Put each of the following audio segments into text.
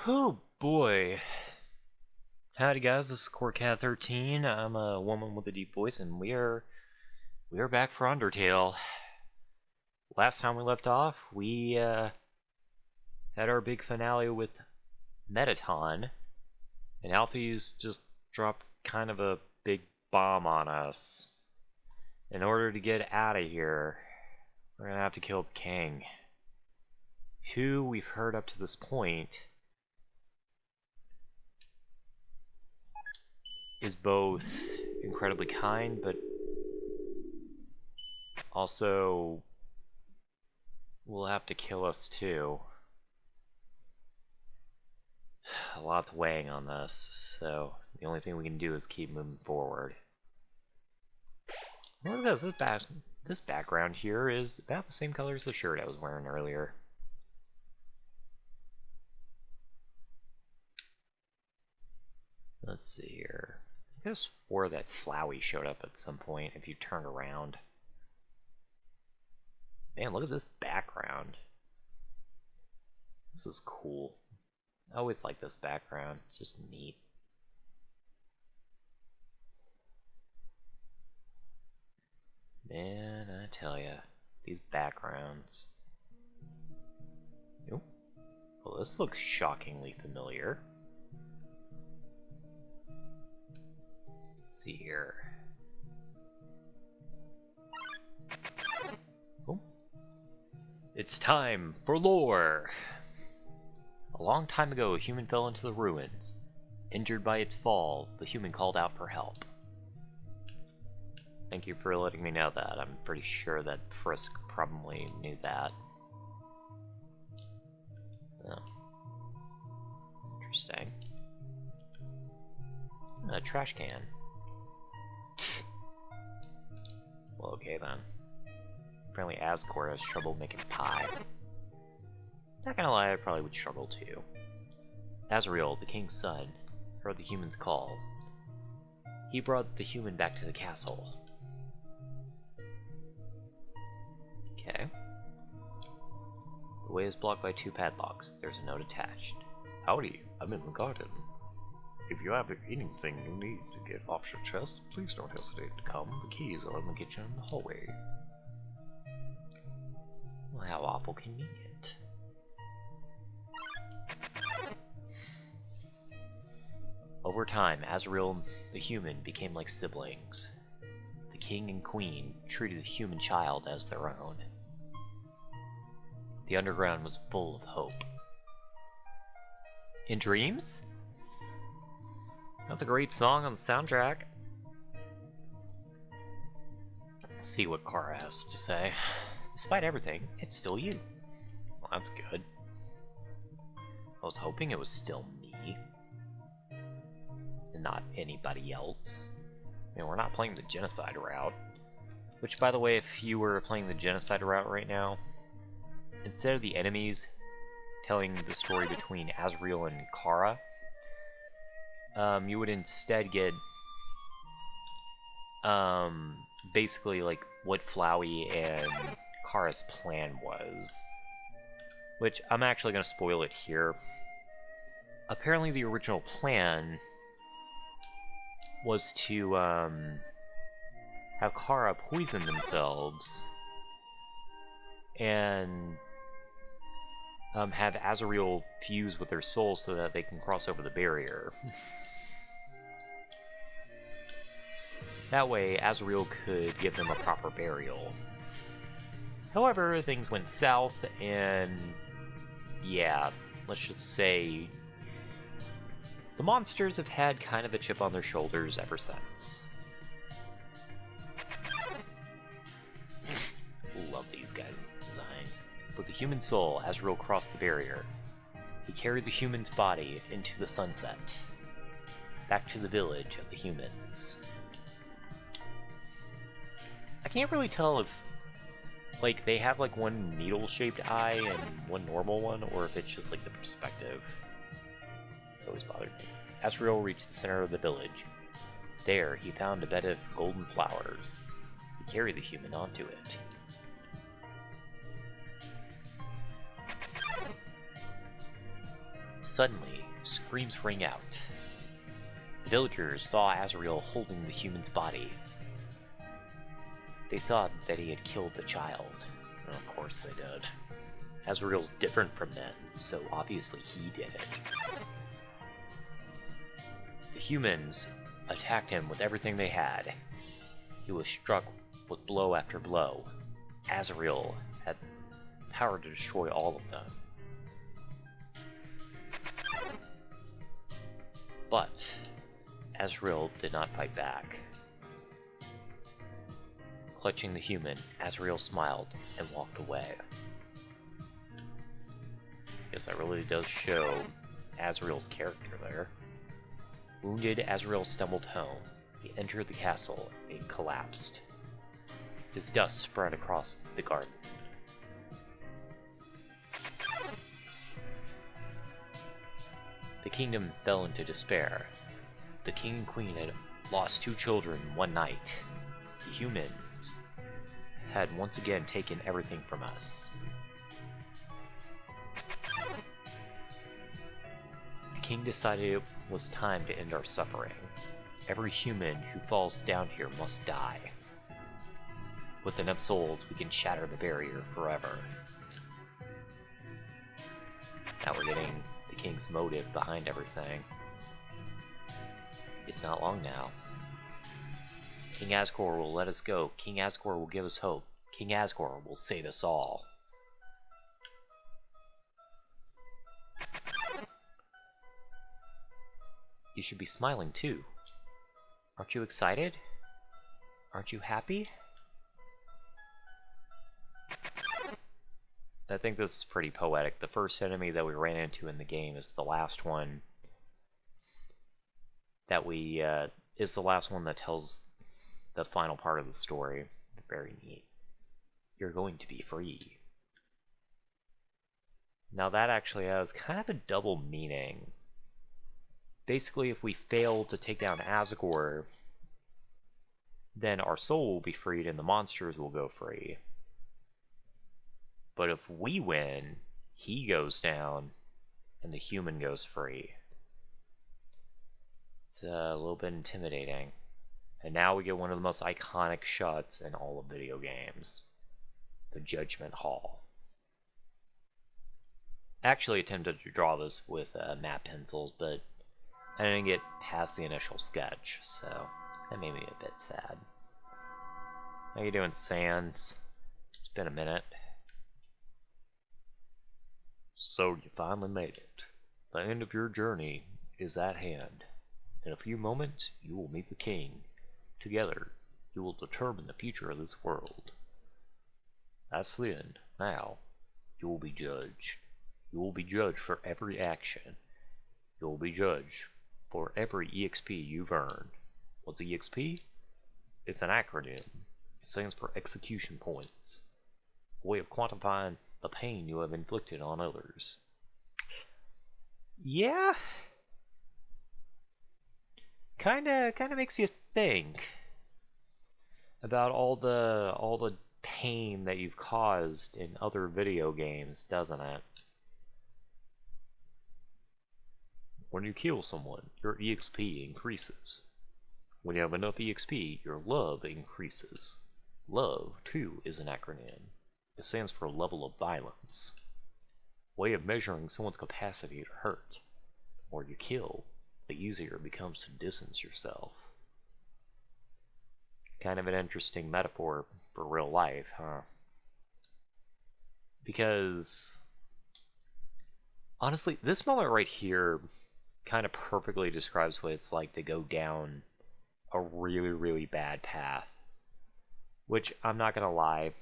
Oh boy. Howdy guys, this is CoreCat13. I'm a woman with a deep voice, and we are back for Undertale. Last time we left off, we had our big finale with Metaton, and Alfie's just dropped kind of a big bomb on us. In order to get out of here, we're gonna have to kill the king, who we've heard up to this point is both incredibly kind, but also will have to kill us too. A lot's weighing on this, so the only thing we can do is keep moving forward. Look at this, this background here is about the same color as the shirt I was wearing earlier. Let's see here. I could have swore that Flowey showed up at some point if you turned around. Man, look at this background. This is cool. I always like this background. It's just neat. Man, I tell ya, these backgrounds. Nope. Well, this looks shockingly familiar. Let's see here. Oh. It's time for lore! A long time ago, a human fell into the ruins. Injured by its fall, the human called out for help. Thank you for letting me know that. I'm pretty sure that Frisk probably knew that. Oh. Interesting. A trash can. Well, okay then. Apparently Asgore has trouble making pie. Not gonna lie, I probably would struggle too. Asriel, the king's son, heard the human's call. He brought the human back to the castle. Okay. The way is blocked by 2 padlocks. There's a note attached. Howdy, I'm in the garden. If you have anything you need to get off your chest, please don't hesitate to come. The keys are in the kitchen and the hallway. Well, how awful convenient. Over time, Asriel the human became like siblings. The king and queen treated the human child as their own. The underground was full of hope. In dreams? That's a great song on the soundtrack. Let's see what Chara has to say. Despite everything, it's still you. Well, that's good. I was hoping it was still me. And not anybody else. I mean, we're not playing the genocide route. Which, by the way, if you were playing the genocide route right now, instead of the enemies telling the story between Asriel and Chara, you would instead get basically like what Flowey and Chara's plan was. Which I'm actually going to spoil it here. Apparently the original plan was to have Chara poison themselves and have Asriel fuse with their soul so that they can cross over the barrier. That way, Asriel could give them a proper burial. However, things went south, and yeah, let's just say the monsters have had kind of a chip on their shoulders ever since. Love these guys' designs. With the human soul, Asriel crossed the barrier. He carried the human's body into the sunset, back to the village of the humans. I can't really tell if, like, they have, like, one needle-shaped eye and one normal one, or if it's just, like, the perspective. It's always bothered me. Asriel reached the center of the village. There, he found a bed of golden flowers. He carried the human onto it. Suddenly, screams rang out. The villagers saw Asriel holding the human's body. They thought that he had killed the child. Well, of course they did. Asriel's different from them, so obviously he did it. The humans attacked him with everything they had. He was struck with blow after blow. Asriel had power to destroy all of them. But Asriel did not fight back. Clutching the human, Asriel smiled and walked away. Guess that really does show Asriel's character there. Wounded, Asriel stumbled home. He entered the castle and collapsed. His dust spread across the garden. The kingdom fell into despair. The king and queen had lost 2 children one night. The humans had once again taken everything from us. The king decided it was time to end our suffering. Every human who falls down here must die. With enough souls, we can shatter the barrier forever. Now we're getting the king's motive behind everything. It's not long now. King Asgore will let us go. King Asgore will give us hope. King Asgore will save us all. You should be smiling too. Aren't you excited? Aren't you happy? I think this is pretty poetic. The first enemy that we ran into in the game is the last one that that tells the final part of the story. Very neat. You're going to be free. Now that actually has kind of a double meaning. Basically, if we fail to take down Asgore, then our soul will be freed and the monsters will go free. But if we win, he goes down and the human goes free. It's a little bit intimidating. And now we get one of the most iconic shots in all of video games. The Judgment Hall. I actually attempted to draw this with matte pencils, but I didn't get past the initial sketch, so that made me a bit sad. How you doing, Sans? It's been a minute. So you finally made it. The end of your journey is at hand. In a few moments, you will meet the king. Together, you will determine the future of this world. That's the end. Now, you will be judged. You will be judged for every action. You will be judged for every EXP you've earned. What's EXP? It's an acronym. It stands for execution points. A way of quantifying the pain you have inflicted on others. Yeah. Kinda makes you think about all the pain that you've caused in other video games, doesn't it? When you kill someone, your EXP increases. When you have enough EXP, your love increases. Love, too, is an acronym. It stands for level of violence. Way of measuring someone's capacity to hurt. The more you kill, the easier it becomes to distance yourself. Kind of an interesting metaphor for real life, huh? Because honestly, this moment right here kind of perfectly describes what it's like to go down a really, really bad path. Which, I'm not gonna lie,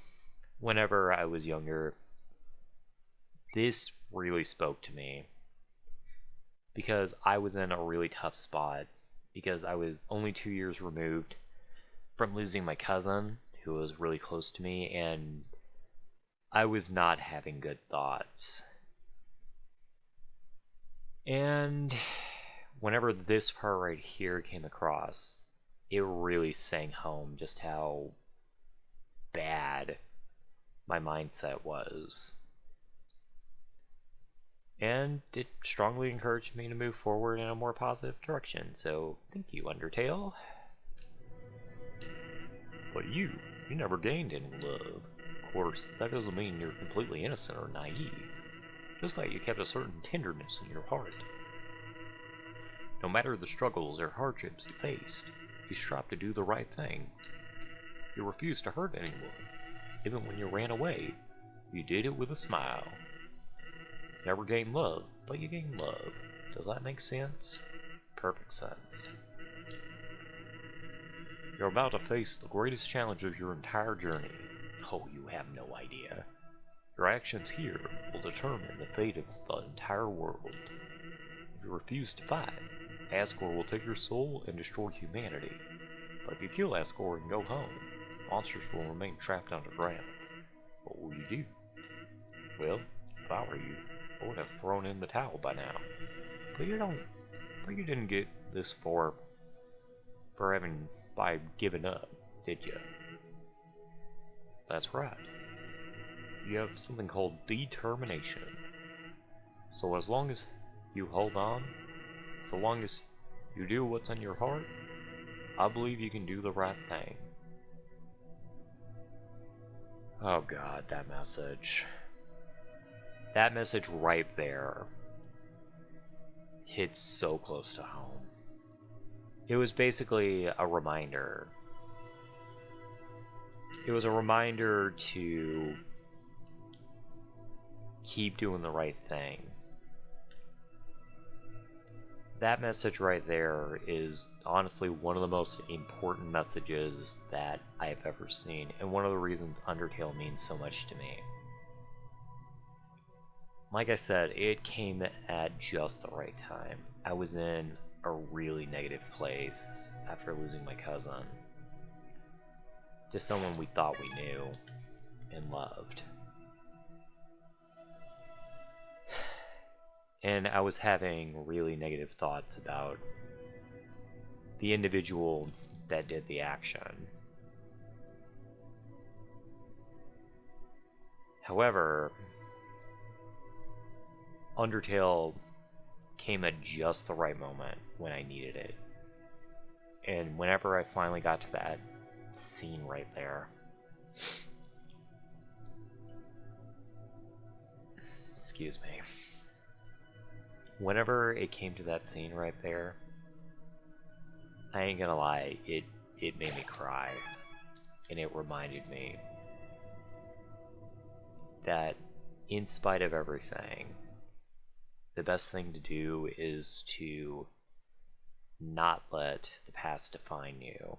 whenever I was younger, this really spoke to me. Because I was in a really tough spot. Because I was only 2 years removed from losing my cousin, who was really close to me, and I was not having good thoughts. And whenever this part right here came across, it really sang home just how bad my mindset was. and it strongly encouraged me to move forward in a more positive direction, so thank you, Undertale. But you never gained any love. Of course, that doesn't mean you're completely innocent or naive, just like you kept a certain tenderness in your heart. No matter the struggles or hardships you faced, you strive to do the right thing. You refused to hurt anyone. Even when you ran away, you did it with a smile. You never gained love, but you gained love. Does that make sense? Perfect sense. You're about to face the greatest challenge of your entire journey. Oh, you have no idea. Your actions here will determine the fate of the entire world. If you refuse to fight, Asgore will take your soul and destroy humanity. But if you kill Asgore and go home, monsters will remain trapped underground. What will you do? Well, if I were you, I would have thrown in the towel by now. But you didn't get this far by giving up, did you? That's right. You have something called determination. So as long as you hold on, so long as you do what's in your heart, I believe you can do the right thing. Oh god, that message. That message right there hits so close to home. It was basically a reminder. It was a reminder to keep doing the right thing. That message right there is honestly one of the most important messages that I've ever seen, and one of the reasons Undertale means so much to me. Like I said, it came at just the right time. I was in a really negative place after losing my cousin to someone we thought we knew and loved. And I was having really negative thoughts about the individual that did the action. However, Undertale came at just the right moment when I needed it. And whenever I finally got to that scene right there, excuse me, whenever it came to that scene right there, I ain't gonna lie, it made me cry. And it reminded me that in spite of everything, the best thing to do is to not let the past define you.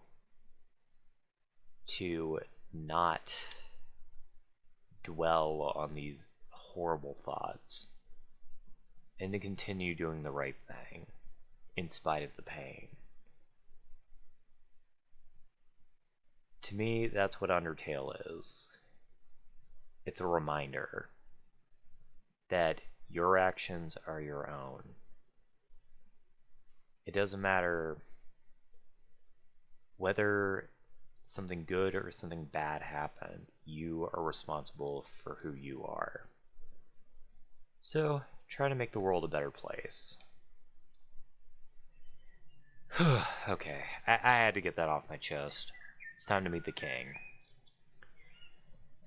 To not dwell on these horrible thoughts. And to continue doing the right thing, in spite of the pain. To me, that's what Undertale is. It's a reminder that your actions are your own. It doesn't matter whether something good or something bad happened, you are responsible for who you are. So, try to make the world a better place. Okay, I had to get that off my chest. It's time to meet the king.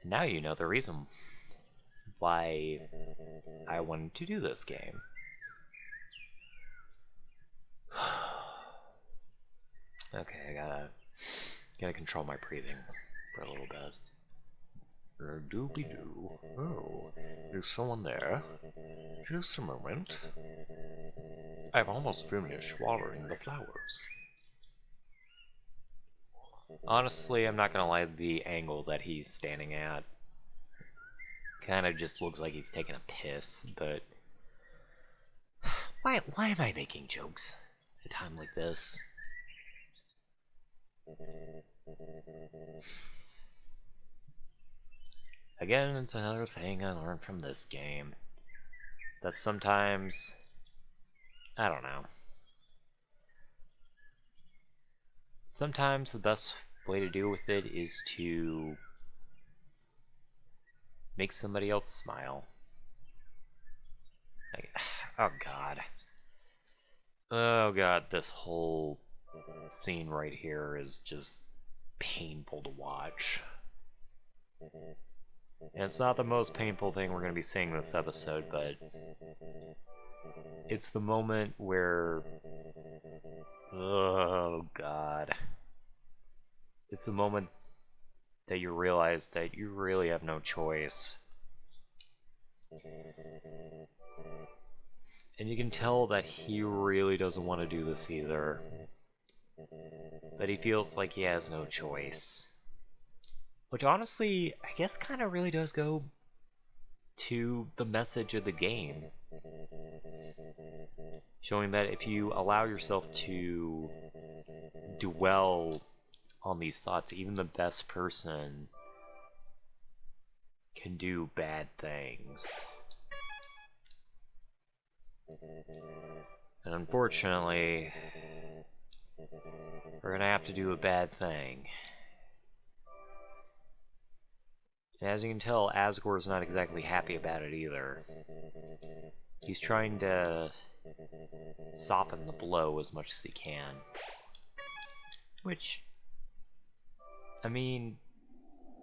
And now you know the reason why I wanted to do this game. Okay, I gotta control my breathing for a little bit. Doobie-doo. Oh, is someone there? Just a moment. I've almost finished watering the flowers. Honestly, I'm not gonna lie, the angle that he's standing at kind of just looks like he's taking a piss, but why am I making jokes at a time like this? Again, it's another thing I learned from this game, that sometimes, I don't know, sometimes the best way to deal with it is to make somebody else smile. Like, oh god. Oh god, this whole scene right here is just painful to watch. And it's not the most painful thing we're going to be seeing this episode, but it's the moment where... Oh god. It's the moment that you realize that you really have no choice. And you can tell that he really doesn't want to do this either. But he feels like he has no choice. Which honestly, I guess kind of really does go to the message of the game. Showing that if you allow yourself to dwell on these thoughts, even the best person can do bad things. And unfortunately, we're gonna have to do a bad thing. And as you can tell, Asgore's not exactly happy about it either. He's trying to soften the blow as much as he can. Which, I mean,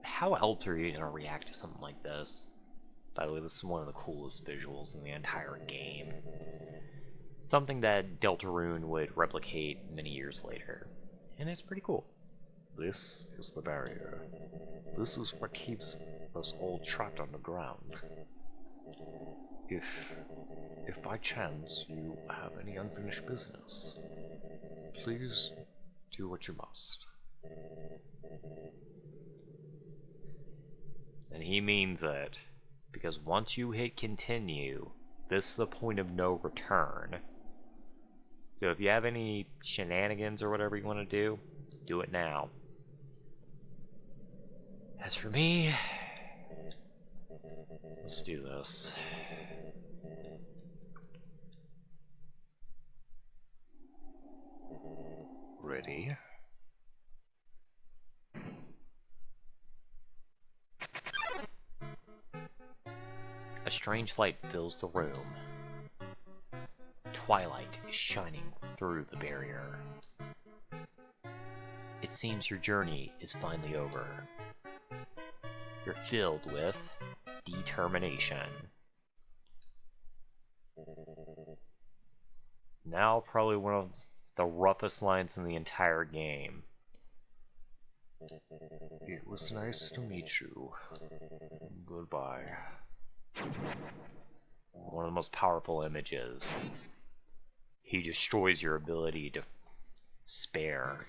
how else are you gonna react to something like this? By the way, this is one of the coolest visuals in the entire game. Something that Deltarune would replicate many years later. And it's pretty cool. This is the barrier. This is what keeps us all trapped underground. If by chance you have any unfinished business, please do what you must. And he means it, because once you hit continue, this is the point of no return. So if you have any shenanigans or whatever you want to do it now. As for me, let's do this. Ready? A strange light fills the room. Twilight is shining through the barrier. It seems your journey is finally over. You're filled with determination. Now probably one of the roughest lines in the entire game. It was nice to meet you. Goodbye. One of the most powerful images. He destroys your ability to spare.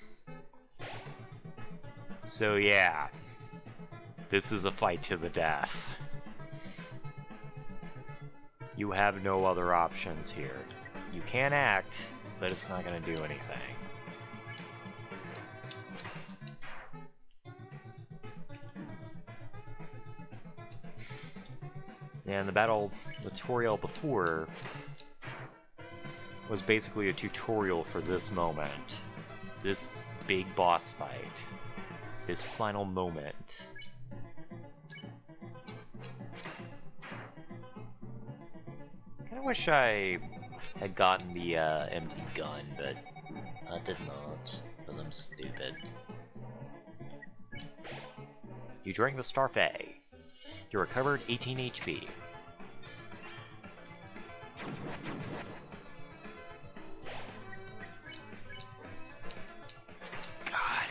So yeah, this is a fight to the death. You have no other options here. You can act, but it's not going to do anything. And the battle with Toriel before was basically a tutorial for this moment. This big boss fight. This final moment. Kinda wish I had gotten the empty gun, but I did not, because I'm stupid. You drank the Starfey. You recovered 18 HP. God,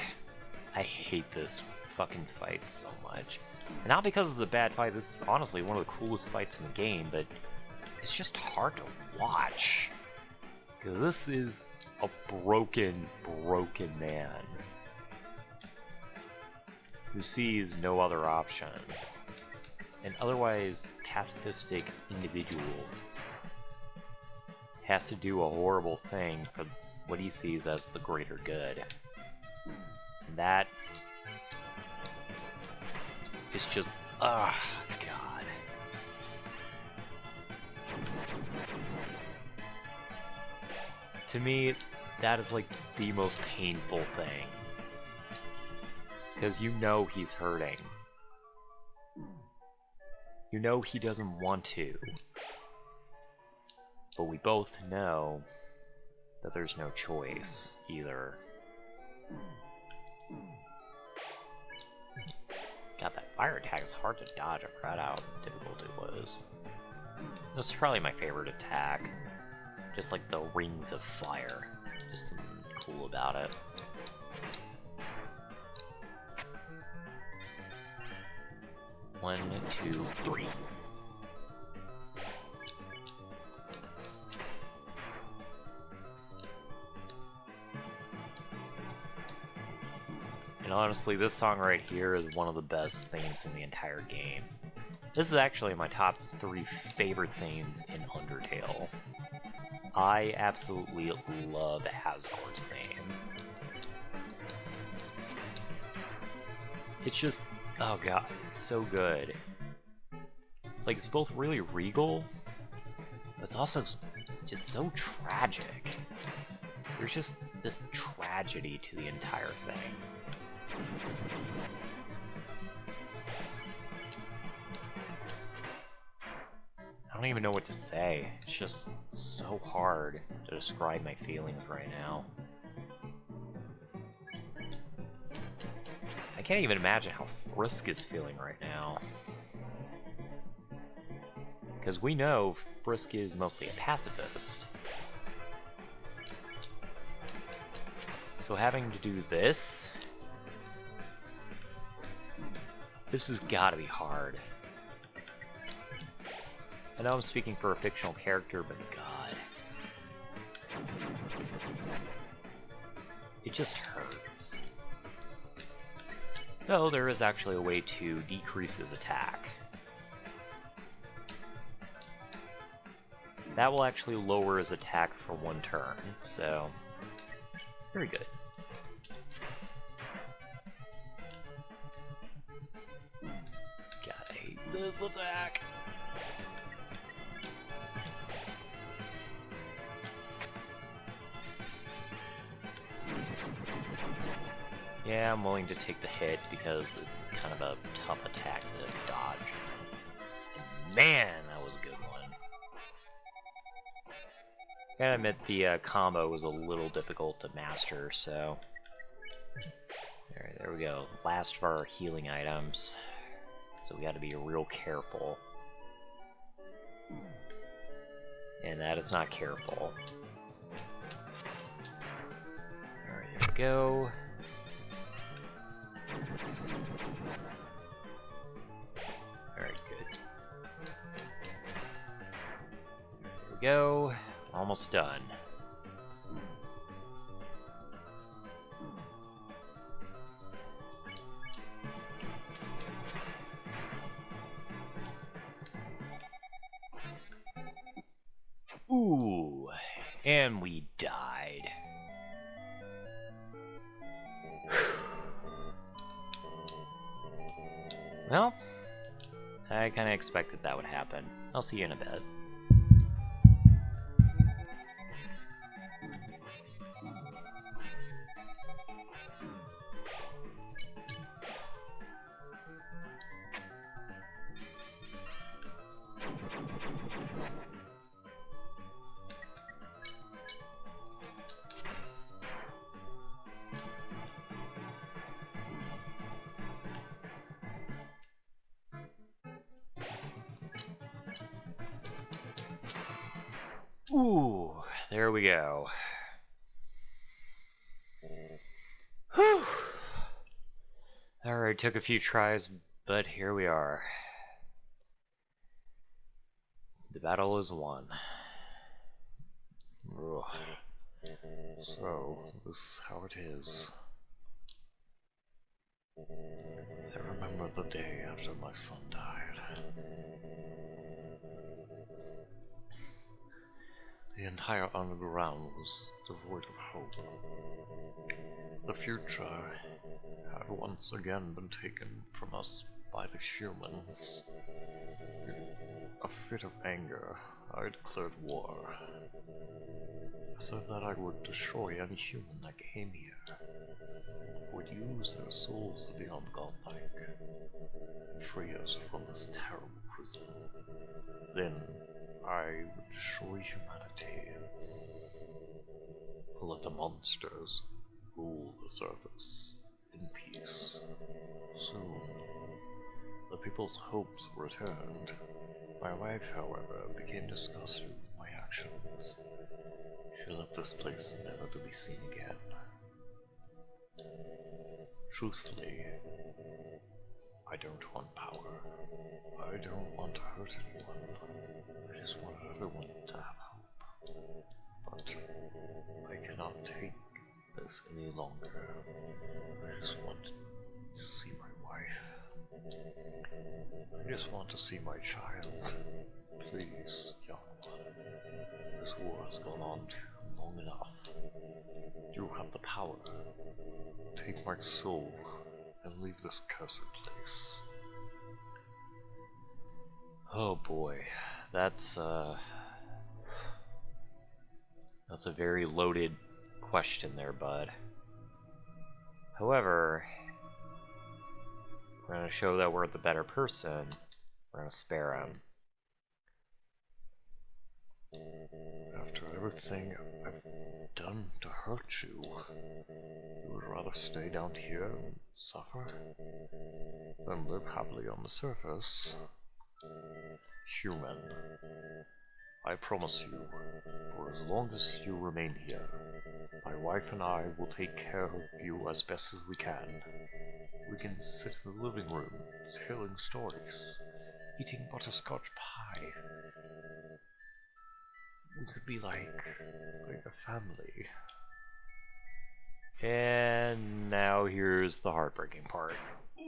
I hate this fucking fight so much. And not because it's a bad fight, this is honestly one of the coolest fights in the game, but it's just hard to watch. Because this is a broken man who sees no other option. An otherwise pacifistic individual has to do a horrible thing for what he sees as the greater good. And that is just, God. To me, that is like the most painful thing. Because you know he's hurting. You know he doesn't want to. But we both know that there's no choice either. God, that fire attack is hard to dodge. I forgot how difficult it was. This is probably my favorite attack. Just like the rings of fire. Just something cool about it. One, two, three. And honestly, this song right here is one of the best themes in the entire game. This is actually my top 3 favorite themes in Undertale. I absolutely love Asgore's theme. It's just, oh god, it's so good. It's like, it's both really regal, but it's also just so tragic. There's just this tragedy to the entire thing. I don't even know what to say. It's just so hard to describe my feelings right now. I can't even imagine how Frisk is feeling right now. Because we know Frisk is mostly a pacifist. So having to do this has gotta be hard. I know I'm speaking for a fictional character, but god. It just hurts. Though there is actually a way to decrease his attack. That will actually lower his attack for 1 turn, so very good. God, I hate this attack. Yeah, I'm willing to take the hit because it's kind of a tough attack to dodge. And man, that was a good one. Gotta admit the combo was a little difficult to master, so... Alright, there we go. Last of our healing items. So we gotta be real careful. And that is not careful. Alright, there we go. Alright, good. There we go. Almost done. Ooh, and we died. Well, I kind of expected that would happen. I'll see you in a bit. Ooh, there we go. Whew. Alright, took a few tries, but here we are. The battle is won. Ugh. So, this is how it is. I remember the day after my son died. The entire underground was devoid of hope. The future had once again been taken from us by the humans. In a fit of anger, I declared war. I said that I would destroy any human that came here, would use their souls beyond godlike, and free us from this terrible prison. Then I would destroy humanity. Let the monsters rule the surface in peace. Soon, the people's hopes returned. My wife, however, became disgusted with my actions. She left this place never to be seen again. Truthfully, I don't want power. I don't want to hurt anyone. I just want everyone to have hope. But I cannot take this any longer. I just want to see my wife. I just want to see my child. Please, young one. This war has gone on too long enough. You have the power. Take my soul and leave this cursed place. Oh boy, that's a very loaded question there, bud. However, we're gonna show that we're the better person. We're gonna spare him. After everything I've done to hurt you, you would rather stay down here and suffer than live happily on the surface. Human, I promise you, for as long as you remain here, my wife and I will take care of you as best as we can. We can sit in the living room, telling stories, eating butterscotch pie. We could be like a family. And now here's the heartbreaking part.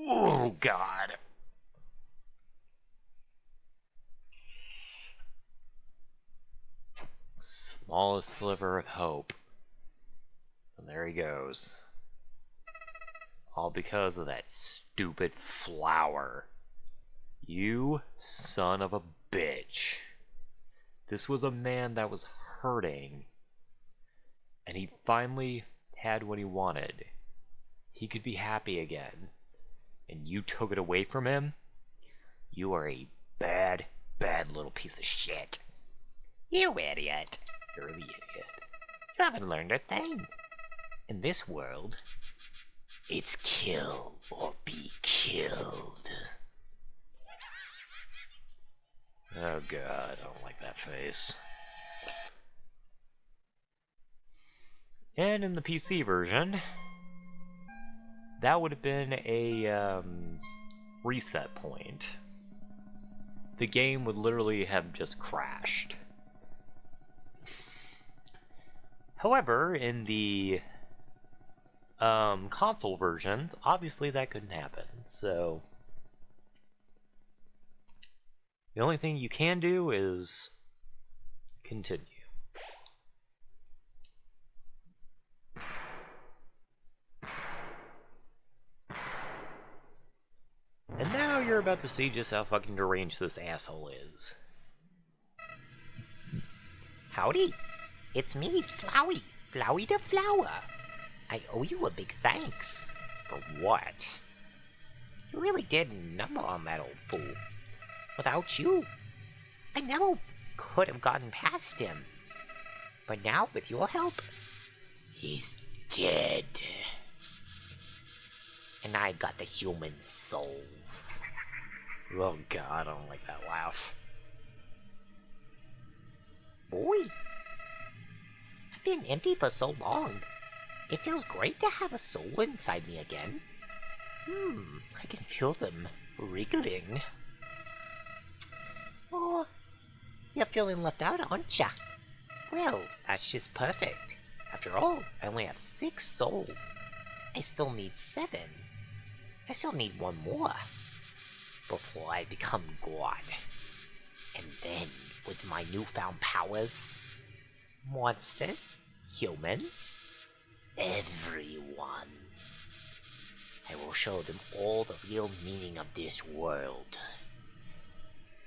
Oh god. Smallest sliver of hope. And there he goes. All because of that stupid flower. You son of a bitch. This was a man that was hurting. And he finally had what he wanted. He could be happy again. And you took it away from him? You are a bad, bad little piece of shit. You idiot. You're the idiot. You haven't learned a thing. In this world, it's kill or be killed. Oh god, I don't like that face. And in the PC version, that would have been a reset point. The game would literally have just crashed. However, in the console version, obviously that couldn't happen, so the only thing you can do is continue. And now you're about to see just how fucking deranged this asshole is. Howdy, it's me, Flowey. Flowey the Flower. I owe you a big thanks. For what? You really did a number on that old fool. Without you, I never could have gotten past him. But now, with your help, he's dead. And I got the human souls. Oh god, I don't like that laugh. Boy, I've been empty for so long. It feels great to have a soul inside me again. I can feel them wriggling. Oh, you're feeling left out, aren't ya? Well, that's just perfect. After all, I only have 6 souls. I still need 7. I still need 1 more before I become God. And then, with my newfound powers, monsters, humans, everyone, I will show them all the real meaning of this world.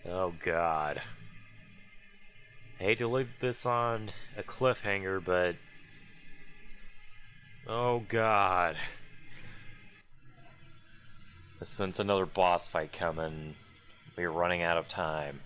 Oh god. I hate to leave this on a cliffhanger, but oh god. I sense another boss fight coming. We're running out of time.